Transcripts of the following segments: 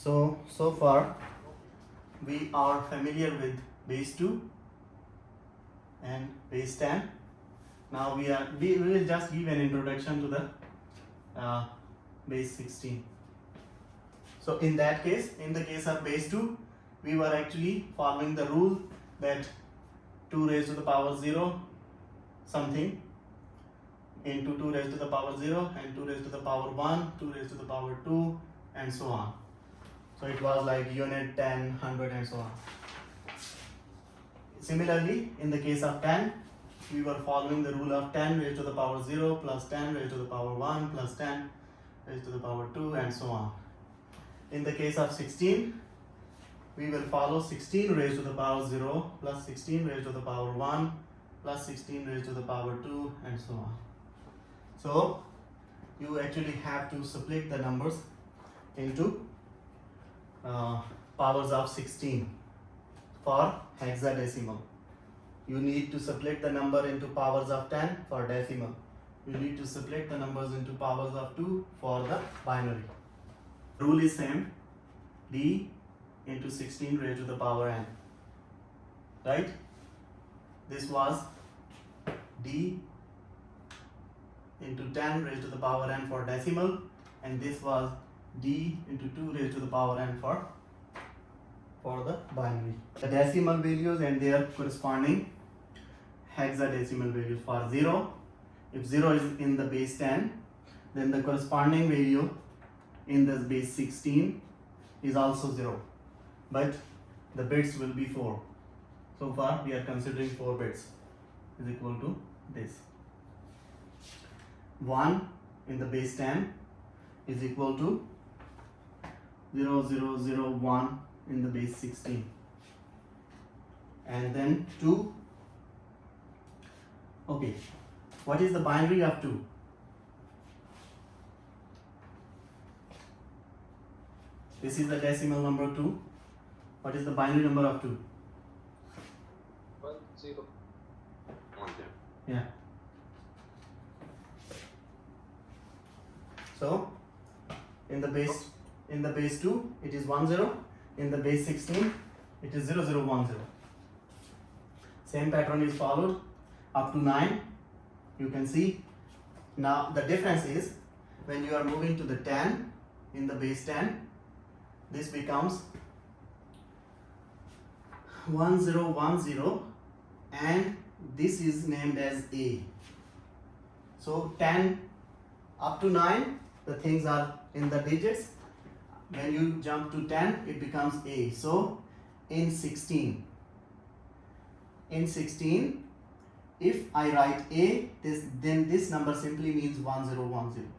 So far we are familiar with base 2 and base 10. Now we will just give an introduction to the base 16. So in that case, in the case of base 2, we were actually following the rule that 2 raised to the power 0 something into 2 raised to the power 0 and 2 raised to the power 1, 2 raised to the power 2 and so on. So it was like unit, 10, 100 and so on. Similarly, in the case of 10, we were following the rule of 10 raised to the power 0 plus 10 raised to the power 1 plus 10 raised to the power 2 and so on. In the case of 16, we will follow 16 raised to the power 0 plus 16 raised to the power 1 plus 16 raised to the power 2 and so on. So you actually have to split the numbers into powers of 16 for hexadecimal. You need to split the number into powers of 10 for decimal. You need to split the numbers into powers of 2 for the binary. Rule is same, d into 16 raised to the power n, right? This was d into 10 raised to the power n for decimal, and this was d into 2 raised to the power n for the binary. The decimal values and their corresponding hexadecimal values. For 0, if 0 is in the base 10, then the corresponding value in the base 16 is also 0, but the bits will be 4. So far we are considering 4 bits is equal to this. 1 in the base 10 is equal to 0001 in the base 16, and then 2. Okay, what is the binary of 2? This is the decimal number 2. What is the binary number of 2? 1 0 1 0. Yeah. So in the base 2 it is 1 0. In the base 16 it is 0 0 1 0. Same pattern is followed up to 9. You can see now the difference is when you are moving to the 10 in the base 10, this becomes 1 0 1 0 and this is named as A. So 10 up to 9 the things are in the digits. When you jump to 10 it becomes A. So in 16 if I write A, then this number simply means 1010.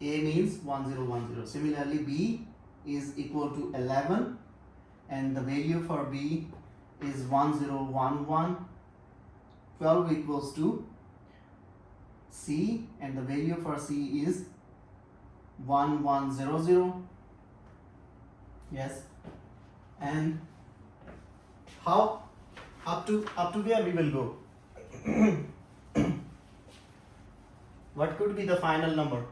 A means 1010. Similarly, B is equal to 11 and the value for B is 1011. 12 equals to C and the value for C is 1100. Yes. And how up to where we will go? What could be the final number?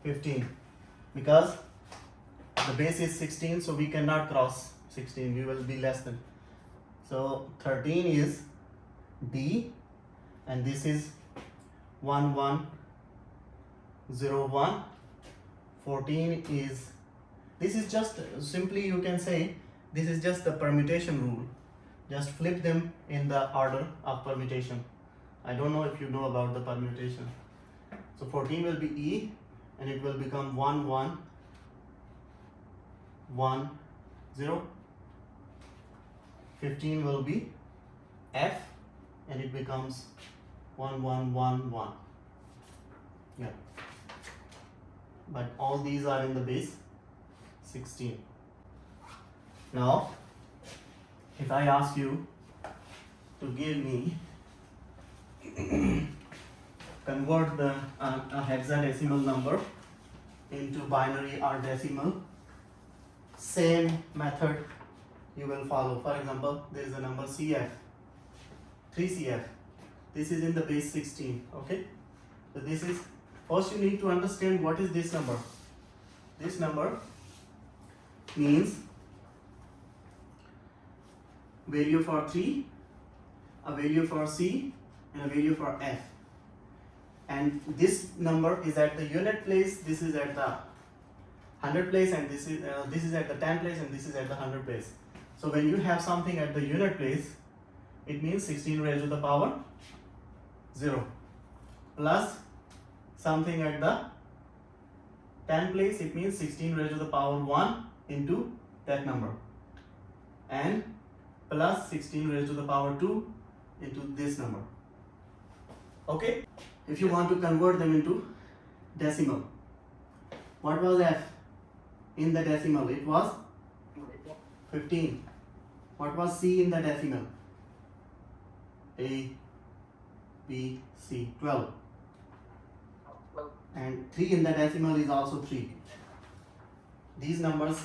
15, because the base is 16, so we cannot cross 16, we will be less than. So 13 is D and this is 1101. 14 is, this is just simply, you can say this is just the permutation rule. Just flip them in the order of permutation. I don't know if you know about the permutation. So 14 will be E and it will become 1110. 15 will be F and it becomes 1111. Yeah. But all these are in the base 16. Now, if I ask you to give me convert the a hexadecimal number into binary or decimal, same method you will follow. For example, there is a number CF, 3CF. This is in the base 16. Okay, so this is, first you need to understand what is this number. This number means value for 3, a value for C, and a value for F. And this number is at the unit place, this is at the 100 place, and this is at the 10 place, and this is at the 100 place. So when you have something at the unit place, it means 16 raised to the power 0 plus something at the 10 place, it means 16 raised to the power 1 into that number, and plus 16 raised to the power 2 into this number. Okay, if you want to convert them into decimal, what was F in the decimal? It was 15. What was C in the decimal? A, B, C, 12. And 3 in the decimal is also 3. These numbers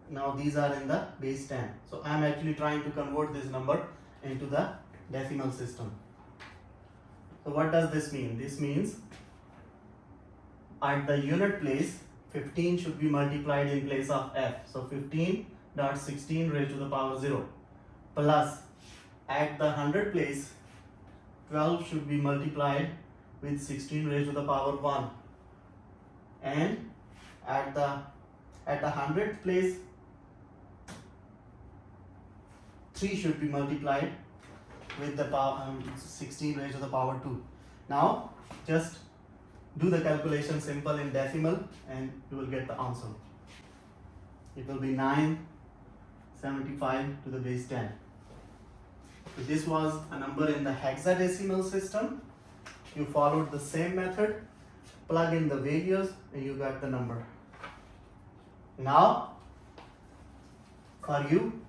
now these are in the base 10. So I am actually trying to convert this number into the decimal system. So what does this mean? This means at the unit place 15 should be multiplied in place of F. So 15.16 raised to the power 0 plus at the 100 place 12 should be multiplied with 16 raised to the power 1, and at the 100th place 3 should be multiplied with the power 16 raised to the power 2. Now just do the calculation simple in decimal and you will get the answer. It will be 975 to the base 10. So this was a number in the hexadecimal system. You followed the same method, plug in the values and you got the number. Now for you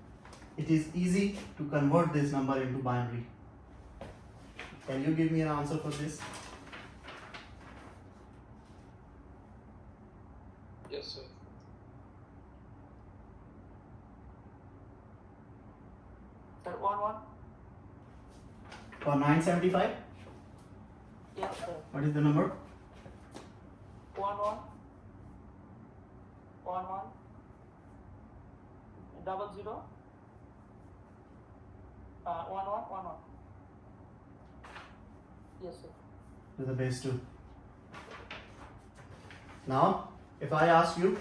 it is easy to convert this number into binary. Can you give me an answer for this? Yes, sir. Sir, 1 For 975, Yes, sir. what is the number? 1 1 double 0 1 1 1 1. Yes, sir. To the base 2. Now, if I ask you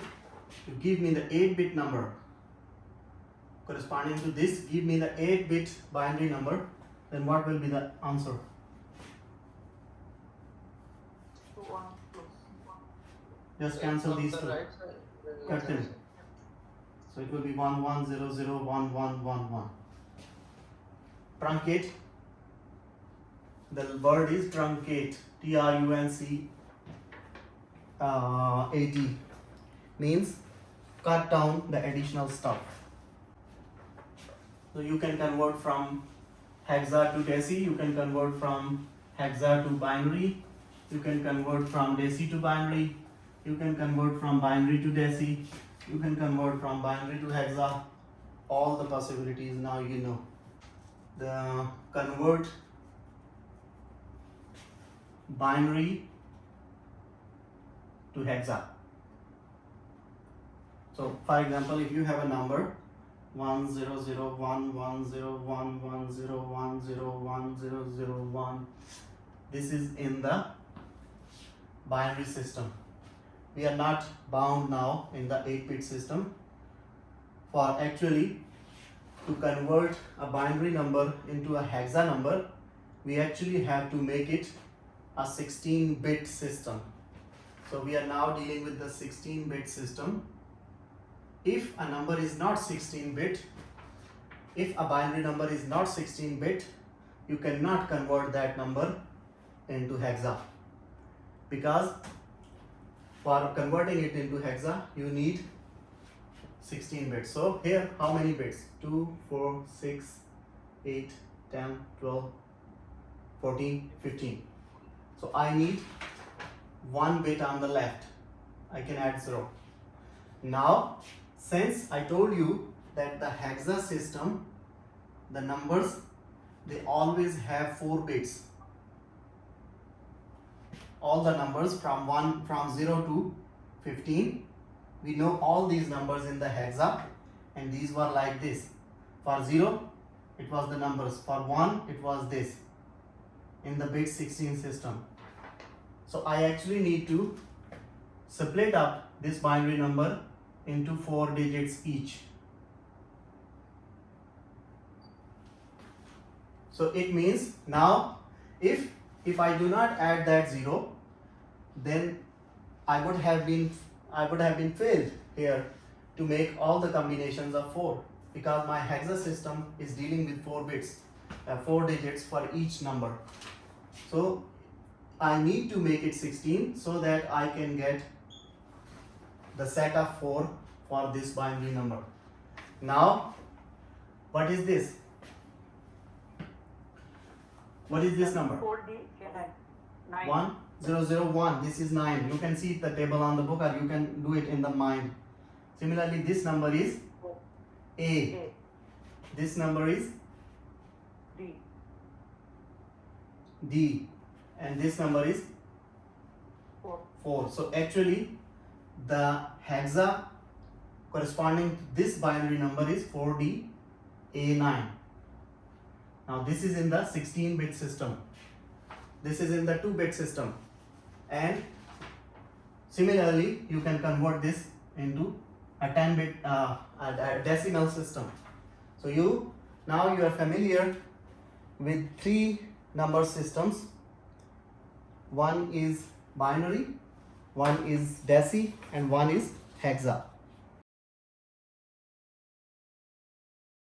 to give me the 8-bit number corresponding to this, give me the 8-bit binary number, then what will be the answer? 2 1 plus 1. Just cancel On these the two. right side, Cut them. So it will be 1 1 0 0 1 1 1 1. Truncate. The word is truncate. TRUNCAT. Means cut down the additional stuff. So you can convert from hexa to deci, you can convert from hexa to binary, you can convert from deci to binary, you can convert from binary to deci, you can convert from binary to hexa. All the possibilities now you know. The convert binary to hexa. So for example, if you have a number 10011011010101001, this is in the binary system. We are not bound now in the 8-bit system. For actually to convert a binary number into a hexa number, we actually have to make it a 16-bit system. So we are now dealing with the 16-bit system. If a number is not 16-bit, if a binary number is not 16-bit, you cannot convert that number into hexa, because for converting it into hexa you need 16 bits. So here how many bits? 2, 4, 6, 8, 10, 12, 14, 15. So I need 1 bit on the left. I can add 0. Now since I told you that the hexa system, the numbers, they always have 4 bits. all the numbers from 0 to 15. We know all these numbers in the hexa, and these were like this. For 0, it was the numbers. For 1, it was this in the bit 16 system. So I actually need to split up this binary number into 4 digits each. So it means now if I do not add that 0, then I would have been failed here to make all the combinations of 4, because my hexa system is dealing with 4 bits, 4 digits for each number. So I need to make it 16 so that I can get the set of 4 for this binary number. Now, what is this? What is this number? 4D, 9. 1 0 0 1. This is 9. You can see the table on the book, or you can do it in the mind. Similarly, this number is A. A. This number is D. D. And this number is 4. 4. So actually, the hexa corresponding to this binary number is 4D A9. Now this is in the 16-bit system. This is in the 2-bit system. And similarly, you can convert this into a 10-bit a decimal system. So now you are familiar with 3 number systems. One is binary, one is deci, and one is hexa.